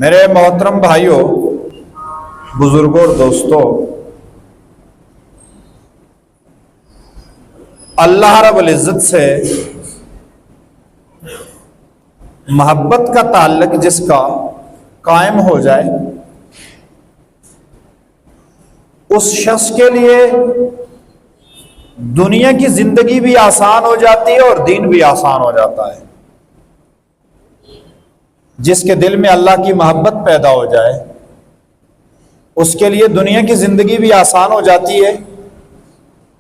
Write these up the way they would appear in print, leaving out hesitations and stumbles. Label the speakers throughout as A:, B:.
A: میرے محترم بھائیوں، بزرگوں اور دوستوں، اللہ رب العزت سے محبت کا تعلق جس کا قائم ہو جائے اس شخص کے لیے دنیا کی زندگی بھی آسان ہو جاتی ہے اور دین بھی آسان ہو جاتا ہے۔ جس کے دل میں اللہ کی محبت پیدا ہو جائے اس کے لیے دنیا کی زندگی بھی آسان ہو جاتی ہے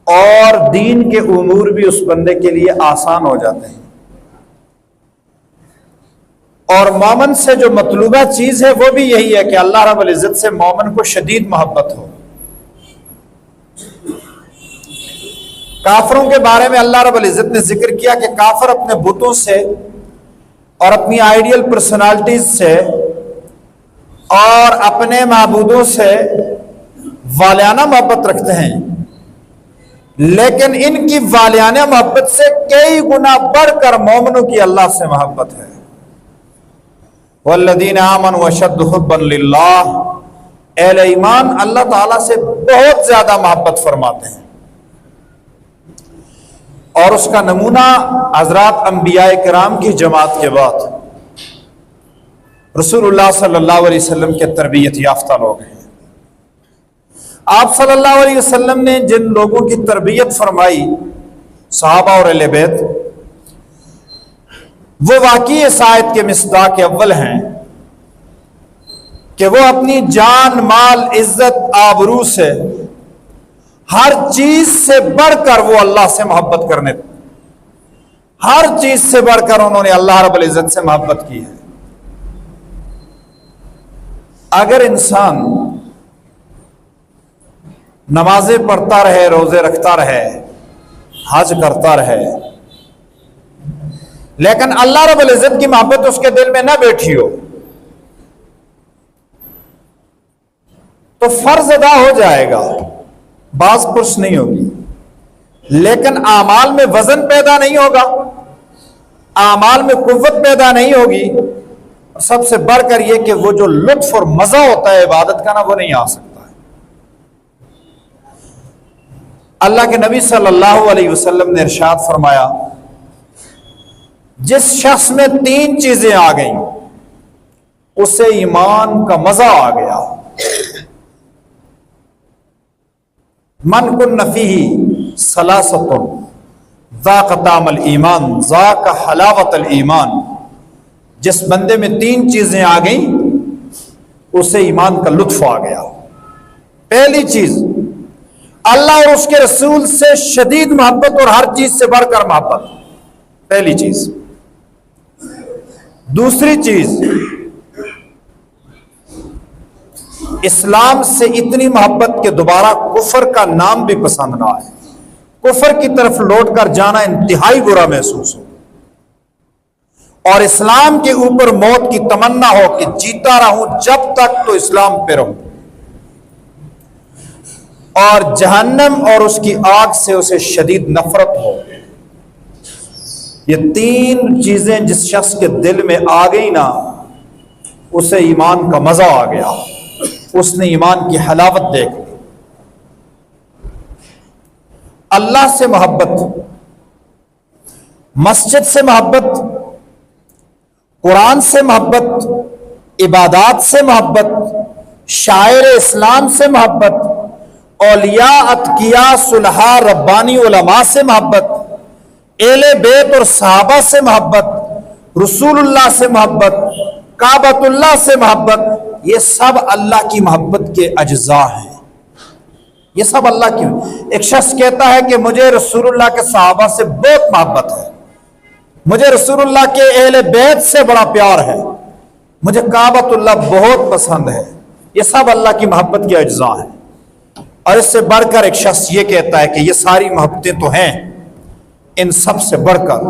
A: اور دین کے امور بھی اس بندے کے لیے آسان ہو جاتے ہیں۔ اور مومن سے جو مطلوبہ چیز ہے وہ بھی یہی ہے کہ اللہ رب العزت سے مومن کو شدید محبت ہو۔ کافروں کے بارے میں اللہ رب العزت نے ذکر کیا کہ کافر اپنے بتوں سے اور اپنی آئیڈیل پرسنالٹیز سے اور اپنے معبودوں سے والیانہ محبت رکھتے ہیں، لیکن ان کی والیانہ محبت سے کئی گنا بڑھ کر مومنوں کی اللہ سے محبت ہے۔ والذین آمنوا اشد حبا للہ، اہل ایمان اللہ تعالیٰ سے بہت زیادہ محبت فرماتے ہیں، اور اس کا نمونہ حضرات انبیاء کرام کی جماعت کے بعد رسول اللہ صلی اللہ علیہ وسلم کے تربیت یافتہ لوگ ہیں۔ آپ صلی اللہ علیہ وسلم نے جن لوگوں کی تربیت فرمائی، صحابہ اور اہل بیت، وہ واقعی اس آیت کے مصداق اول ہیں کہ وہ اپنی جان، مال، عزت، آبرو سے، ہر چیز سے بڑھ کر وہ اللہ سے محبت کرنے، ہر چیز سے بڑھ کر انہوں نے اللہ رب العزت سے محبت کی ہے۔ اگر انسان نمازیں پڑھتا رہے، روزے رکھتا رہے، حج کرتا رہے، لیکن اللہ رب العزت کی محبت اس کے دل میں نہ بیٹھی ہو تو فرض ادا ہو جائے گا، باز پرس نہیں ہوگی، لیکن اعمال میں وزن پیدا نہیں ہوگا، اعمال میں قوت پیدا نہیں ہوگی، اور سب سے بڑھ کر یہ کہ وہ جو لطف اور مزہ ہوتا ہے عبادت کا نا، وہ نہیں آ سکتا ہے۔ اللہ کے نبی صلی اللہ علیہ وسلم نے ارشاد فرمایا، جس شخص میں تین چیزیں آ گئیں اسے ایمان کا مزہ آ گیا۔ من کن فیہ ثلاثۃ ذاق طعم الایمان ذاق حلاوت الایمان، جس بندے میں تین چیزیں آ گئیں اسے ایمان کا لطف آ گیا۔ پہلی چیز، اللہ اور اس کے رسول سے شدید محبت اور ہر چیز سے بڑھ کر محبت، پہلی چیز۔ دوسری چیز، اسلام سے اتنی محبت کہ دوبارہ کفر کا نام بھی پسند نہ آئے، کفر کی طرف لوٹ کر جانا انتہائی برا محسوس ہو، اور اسلام کے اوپر موت کی تمنا ہو کہ جیتا رہوں جب تک تو اسلام پہ رہوں، اور جہنم اور اس کی آگ سے اسے شدید نفرت ہو۔ یہ تین چیزیں جس شخص کے دل میں آ گئی نا، اسے ایمان کا مزہ آ گیا، اس نے ایمان کی حلاوت دیکھ لی۔ اللہ سے محبت، مسجد سے محبت، قرآن سے محبت، عبادات سے محبت، شاعر اسلام سے محبت، اولیاء، اتقیاء، صلحاء، ربانی علماء سے محبت، اہل بیت اور صحابہ سے محبت، رسول اللہ سے محبت، کعبۃ اللہ سے محبت، یہ سب اللہ کی محبت کے اجزاء ہیں۔ یہ سب اللہ کی، ایک شخص کہتا ہے کہ مجھے رسول اللہ کے صحابہ سے بہت محبت ہے، مجھے رسول اللہ کے اہل بیت سے بڑا پیار ہے، مجھے کعبۃ اللہ بہت پسند ہے، یہ سب اللہ کی محبت کے اجزاء ہیں۔ اور اس سے بڑھ کر ایک شخص یہ کہتا ہے کہ یہ ساری محبتیں تو ہیں، ان سب سے بڑھ کر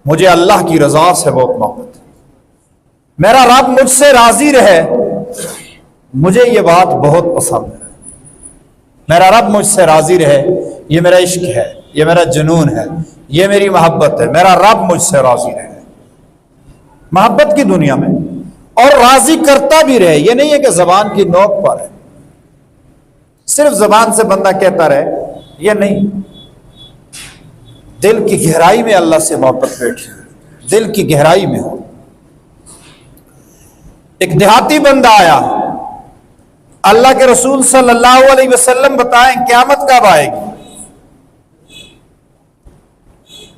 A: مجھے اللہ کی رضا سے بہت محبت ہے، میرا رب مجھ سے راضی رہے، مجھے یہ بات بہت پسند ہے، میرا رب مجھ سے راضی رہے، یہ میرا عشق ہے، یہ میرا جنون ہے، یہ میری محبت ہے، میرا رب مجھ سے راضی رہے۔ محبت کی دنیا میں اور راضی کرتا بھی رہے. یہ نہیں ہے کہ زبان کی نوک پر ہے، صرف زبان سے بندہ کہتا رہے، یہ نہیں. دل کی گہرائی میں اللہ سے محبت بیٹھی، دل کی گہرائی میں ہو. ایک دیہاتی بندہ آیا، اللہ کے رسول صلی اللہ علیہ وسلم بتائیں قیامت کب آئے گی؟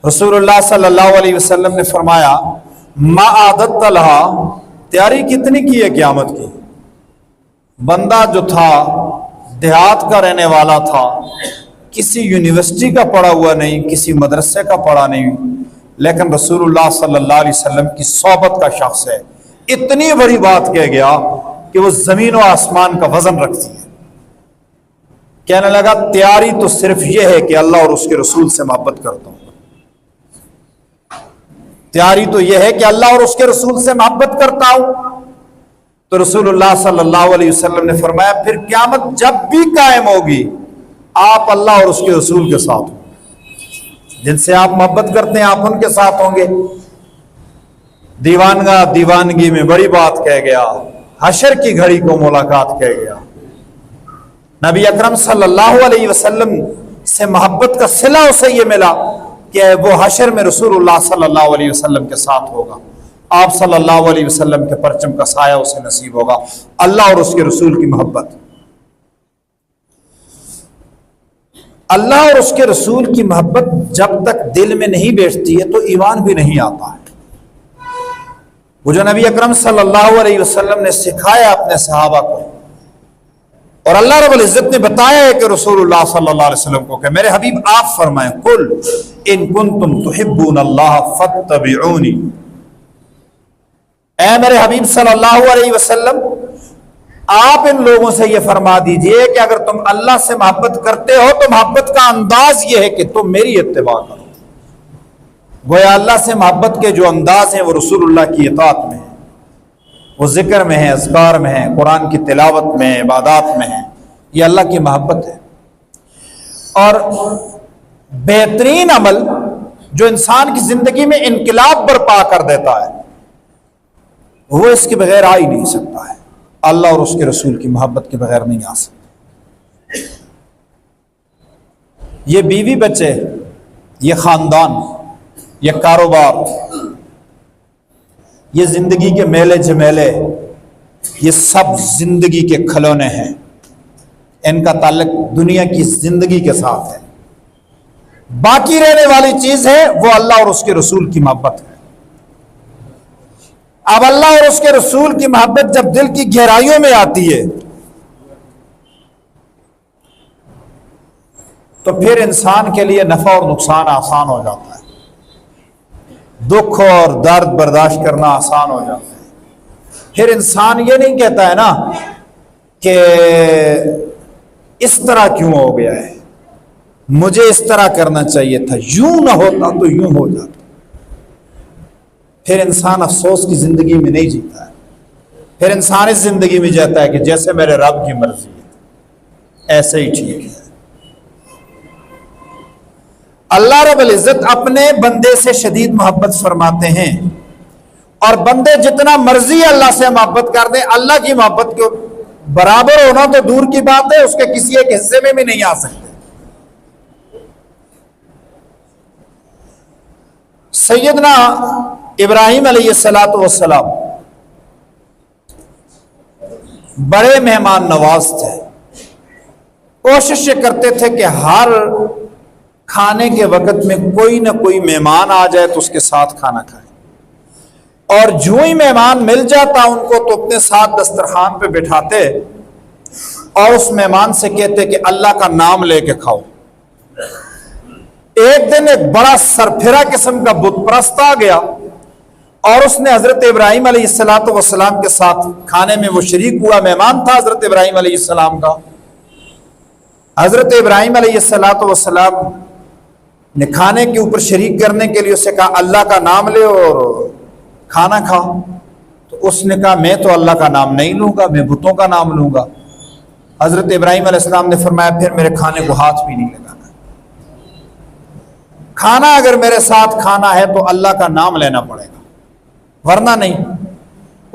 A: رسول اللہ صلی اللہ علیہ وسلم نے فرمایا ما عادت لہا، تیاری کتنی کی ہے قیامت کی؟ بندہ جو تھا دیہات کا رہنے والا تھا، کسی یونیورسٹی کا پڑھا ہوا نہیں، کسی مدرسے کا پڑھا نہیں، لیکن رسول اللہ صلی اللہ علیہ وسلم کی صحبت کا شخص ہے. اتنی بڑی بات کہہ گیا کہ وہ زمین و آسمان کا وزن رکھتی ہے. کہنے لگا تیاری تو صرف یہ ہے کہ اللہ اور اس کے رسول سے محبت کرتا ہوں. تیاری تو یہ ہے کہ اللہ اور اس کے رسول سے محبت کرتا ہوں. تو رسول اللہ صلی اللہ علیہ وسلم نے فرمایا پھر قیامت جب بھی قائم ہوگی آپ اللہ اور اس کے رسول کے ساتھ ہوں. جن سے آپ محبت کرتے ہیں آپ ان کے ساتھ ہوں گے. دیوانگا دیوانگی میں بڑی بات کہہ گیا، حشر کی گھڑی کو ملاقات کہہ گیا. نبی اکرم صلی اللہ علیہ وسلم سے محبت کا صلہ اسے یہ ملا کہ وہ حشر میں رسول اللہ صلی اللہ علیہ وسلم کے ساتھ ہوگا. آپ صلی اللہ علیہ وسلم کے پرچم کا سایہ اسے نصیب ہوگا. اللہ اور اس کے رسول کی محبت، اللہ اور اس کے رسول کی محبت جب تک دل میں نہیں بیٹھتی ہے تو ایمان بھی نہیں آتا ہے. وہ جو نبی اکرم صلی اللہ علیہ وسلم نے سکھایا اپنے صحابہ کو، اور اللہ رب العزت نے بتایا ہے کہ رسول اللہ صلی اللہ علیہ وسلم کو کہ میرے حبیب آپ فرمائیں قل ان کنتم تحبون اللہ فاتبعونی. اے میرے حبیب صلی اللہ علیہ وسلم آپ ان لوگوں سے یہ فرما دیجئے کہ اگر تم اللہ سے محبت کرتے ہو تو محبت کا انداز یہ ہے کہ تم میری اتباع کرو. گویا اللہ سے محبت کے جو انداز ہیں وہ رسول اللہ کی اطاعت میں ہیں، وہ ذکر میں ہیں، اذکار میں ہیں، قرآن کی تلاوت میں، عبادات میں ہیں. یہ اللہ کی محبت ہے. اور بہترین عمل جو انسان کی زندگی میں انقلاب برپا کر دیتا ہے وہ اس کے بغیر آ ہی نہیں سکتا ہے. اللہ اور اس کے رسول کی محبت کے بغیر نہیں آ سکتا. یہ بیوی بچے، یہ خاندان، یہ کاروبار، یہ زندگی کے میلے جمیلے، یہ سب زندگی کے کھلونے ہیں. ان کا تعلق دنیا کی زندگی کے ساتھ ہے. باقی رہنے والی چیز ہے وہ اللہ اور اس کے رسول کی محبت ہے. اب اللہ اور اس کے رسول کی محبت جب دل کی گہرائیوں میں آتی ہے تو پھر انسان کے لیے نفع اور نقصان آسان ہو جاتا ہے، دکھ اور درد برداشت کرنا آسان ہو جاتا ہے. پھر انسان یہ نہیں کہتا ہے نا کہ اس طرح کیوں ہو گیا ہے، مجھے اس طرح کرنا چاہیے تھا، یوں نہ ہوتا تو یوں ہو جاتا. پھر انسان افسوس کی زندگی میں نہیں جیتا ہے. پھر انسان اس زندگی میں جاتا ہے کہ جیسے میرے رب کی مرضی ہے ایسے ہی ٹھیک ہے. اللہ رب العزت اپنے بندے سے شدید محبت فرماتے ہیں، اور بندے جتنا مرضی اللہ سے محبت کر دیں اللہ کی محبت کے برابر ہونا تو دور کی بات ہے، اس کے کسی ایک حصے میں بھی نہیں آ سکتے. سیدنا ابراہیم علیہ السلام بڑے مہمان نواز تھے. کوشش یہ کرتے تھے کہ ہر کھانے کے وقت میں کوئی نہ کوئی مہمان آ جائے تو اس کے ساتھ کھانا کھائیں، اور جو ہی مہمان مل جاتا ان کو تو اپنے ساتھ دسترخوان پہ بٹھاتے اور اس مہمان سے کہتے کہ اللہ کا نام لے کے کھاؤ. ایک دن ایک بڑا سرپھرا قسم کا بت پرست آ گیا اور اس نے حضرت ابراہیم علیہ السلام کے ساتھ کھانے میں وہ شریک ہوا. مہمان تھا حضرت ابراہیم علیہ السلام کا. حضرت ابراہیم علیہ السلام نے کھانے کے اوپر شریک کرنے کے لیے اسے کہا اللہ کا نام لے اور کھانا کھا. تو اس نے کہا میں تو اللہ کا نام نہیں لوں گا، میں بتوں کا نام لوں گا. حضرت ابراہیم علیہ السلام نے فرمایا پھر میرے کھانے کو ہاتھ بھی نہیں لگانا. کھانا اگر میرے ساتھ کھانا ہے تو اللہ کا نام لینا پڑے گا، ورنہ نہیں.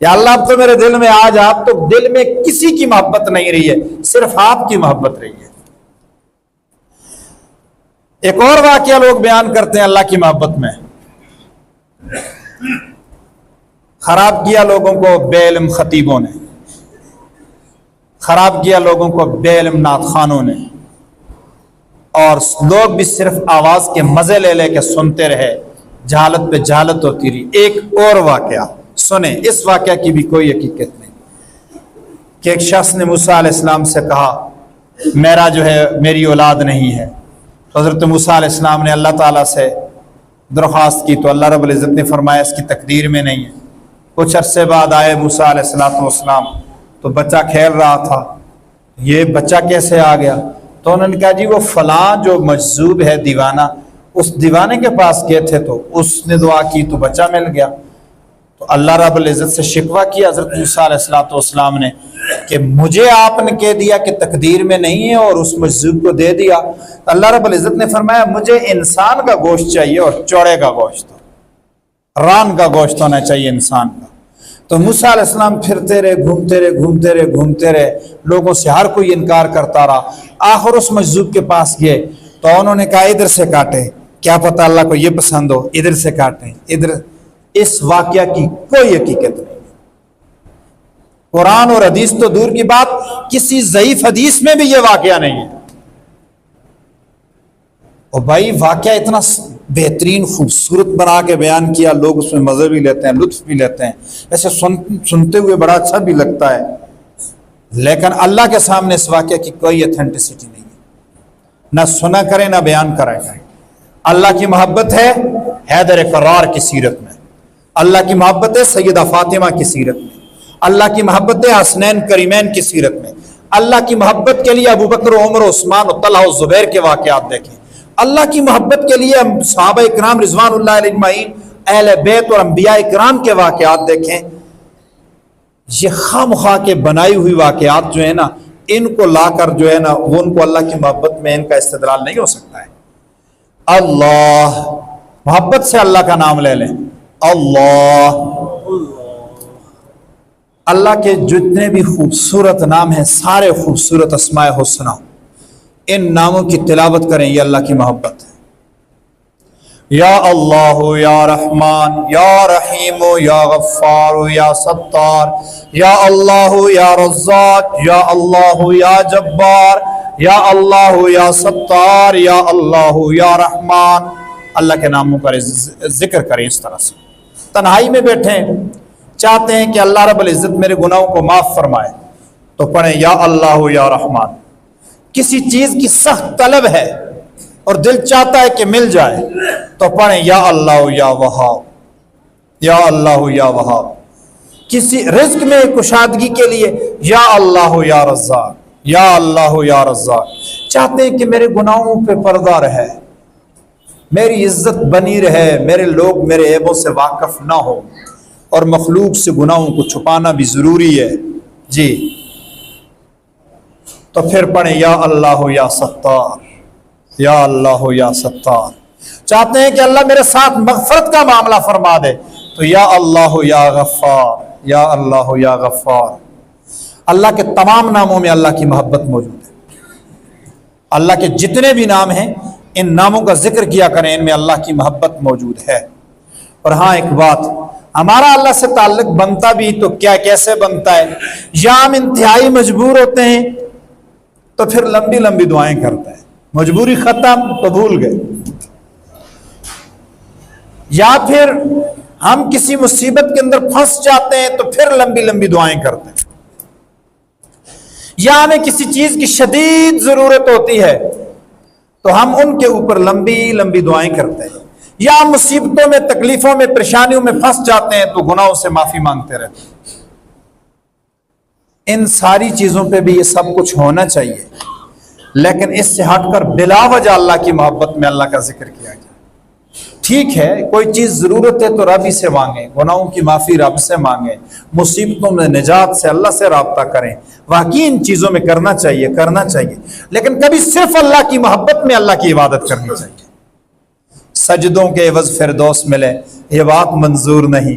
A: یا اللہ اب تو میرے دل میں آج آپ تو دل میں کسی کی محبت نہیں رہی ہے، صرف آپ کی محبت رہی ہے۔ ایک اور واقعہ لوگ بیان کرتے ہیں اللہ کی محبت میں، خراب کیا لوگوں کو بے علم خطیبوں نے، خراب کیا لوگوں کو بے علم نعت خوانوں نے، اور لوگ بھی صرف آواز کے مزے لے لے کے سنتے رہے، جہالت پہ جہالت ہوتی رہی۔ ایک اور واقعہ سنیں، اس واقعہ کی بھی کوئی حقیقت نہیں، کہ ایک شخص نے موسیٰ علیہ السلام سے کہا میرا جو ہے میری اولاد نہیں ہے، تو حضرت موسیٰ علیہ السلام نے اللہ تعالیٰ سے درخواست کی، تو اللہ رب العزت نے فرمایا اس کی تقدیر میں نہیں ہے۔ کچھ عرصے بعد آئے موسیٰ علیہ السلام، تو بچہ کھیل رہا تھا، یہ بچہ کیسے آ گیا؟ تو انہوں نے کہا جی وہ فلاں جو مجذوب ہے دیوانہ، اس دیوانے کے پاس گئے تھے تو اس نے دعا کی تو بچہ مل گیا۔ تو اللہ رب العزت سے شکوہ کیا حضرت موسیٰ علیہ السلام نے کہ مجھے آپ نے کہہ دیا کہ تقدیر میں نہیں ہے اور اس مجذوب کو دے دیا۔ اللہ رب العزت نے فرمایا مجھے انسان کا گوشت چاہیے اور چوڑے کا گوشت، ران کا گوشت ہونا چاہیے انسان کا۔ تو موسیٰ علیہ السلام پھرتے رہے، گھومتے رہے، لوگوں سے ہر کوئی انکار کرتا رہا۔ آخر اس مجذوب کے پاس گئے تو انہوں نے کہا ادھر سے کاٹے، کیا پتہ اللہ کو یہ پسند ہو، ادھر سے کاٹیں ادھر۔ اس واقعہ کی کوئی حقیقت نہیں، قرآن اور حدیث تو دور کی بات، کسی ضعیف حدیث میں بھی یہ واقعہ نہیں ہے۔ اور بھائی واقعہ اتنا بہترین خوبصورت بنا کے بیان کیا، لوگ اس میں مزے بھی لیتے ہیں، لطف بھی لیتے ہیں، ایسے سنتے ہوئے بڑا اچھا بھی لگتا ہے، لیکن اللہ کے سامنے اس واقعہ کی کوئی اتھینٹسٹی نہیں ہے، نہ سنا کریں نہ بیان کریں۔ اللہ کی محبت ہے حیدر کرار کی سیرت میں، اللہ کی محبت ہے سیدہ فاطمہ کی سیرت میں، اللہ کی محبت ہے حسنین کریمین کی سیرت میں، اللہ کی محبت کے لیے ابو بکر و عمر و عثمان و طلحہ و زبیر کے واقعات دیکھیں، اللہ کی محبت کے لیے صحابہ اکرام رضوان اللہ علیہ اجمعین، اہل بیت اور انبیاء اکرام کے واقعات دیکھیں۔ یہ خام خواہ کے بنائی ہوئی واقعات جو ہے نا، ان کو لا کر جو ہے نا وہ ان کو اللہ کی محبت میں ان کا استدلال نہیں ہو سکتا ہے۔ اللہ، محبت سے اللہ کا نام لے لیں، اللہ، اللہ کے جتنے بھی خوبصورت نام ہیں سارے خوبصورت اسماء حسنہ، ان ناموں کی تلاوت کریں، یہ اللہ کی محبت ہے۔ یا اللہ یا رحمان یا رحیم یا غفار یا ستار، یا اللہ یا رزاق، یا اللہ یا جبار، یا اللہ یا ستار، یا اللہ یا رحمان۔ اللہ کے ناموں کا ذکر کریں اس طرح سے، تنہائی میں بیٹھیں، چاہتے ہیں کہ اللہ رب العزت میرے گناہوں کو معاف فرمائے تو پڑھیں یا اللہ یا رحمان۔ کسی چیز کی سخت طلب ہے اور دل چاہتا ہے کہ مل جائے تو پڑھیں یا اللہ یا وہاب، یا اللہ یا وہاب۔ کسی رزق میں کشادگی کے لیے یا اللہ یا رزاق، یا اللہ یا رزاق۔ چاہتے ہیں کہ میرے گناہوں پہ پردہ رہے، میری عزت بنی رہے، میرے لوگ میرے عیبوں سے واقف نہ ہو، اور مخلوق سے گناہوں کو چھپانا بھی ضروری ہے جی، تو پھر پڑھیں یا اللہ یا ستار، یا اللہ یا ستار۔ چاہتے ہیں کہ اللہ میرے ساتھ مغفرت کا معاملہ فرما دے تو یا اللہ یا غفار، یا اللہ یا غفار۔ اللہ کے تمام ناموں میں اللہ کی محبت موجود ہے، اللہ کے جتنے بھی نام ہیں ان ناموں کا ذکر کیا کریں، ان میں اللہ کی محبت موجود ہے۔ اور ہاں ایک بات، ہمارا اللہ سے تعلق بنتا بھی تو کیا کیسے بنتا ہے؟ یا ہم انتہائی مجبور ہوتے ہیں تو پھر لمبی لمبی دعائیں کرتے ہیں، مجبوری ختم تو بھول گئے، یا پھر ہم کسی مصیبت کے اندر پھنس جاتے ہیں تو پھر لمبی لمبی دعائیں کرتے ہیں، یا ہمیں کسی چیز کی شدید ضرورت ہوتی ہے تو ہم ان کے اوپر لمبی لمبی دعائیں کرتے ہیں، یا ہم مصیبتوں میں، تکلیفوں میں، پریشانیوں میں پھنس جاتے ہیں تو گناہوں سے معافی مانگتے رہتے ہیں۔ ان ساری چیزوں پہ بھی یہ سب کچھ ہونا چاہیے، لیکن اس سے ہٹ کر بلا وجہ اللہ کی محبت میں اللہ کا ذکر کیا جائے۔ ٹھیک ہے، کوئی چیز ضرورت ہے تو رب ہی سے مانگیں، گناہوں کی معافی رب سے مانگیں، مصیبتوں میں نجات سے اللہ سے رابطہ کریں، واقعی ان چیزوں میں کرنا چاہیے، لیکن کبھی صرف اللہ کی محبت میں اللہ کی عبادت کرنی چاہیے۔ سجدوں کے عوض فردوس ملے، یہ بات منظور نہیں،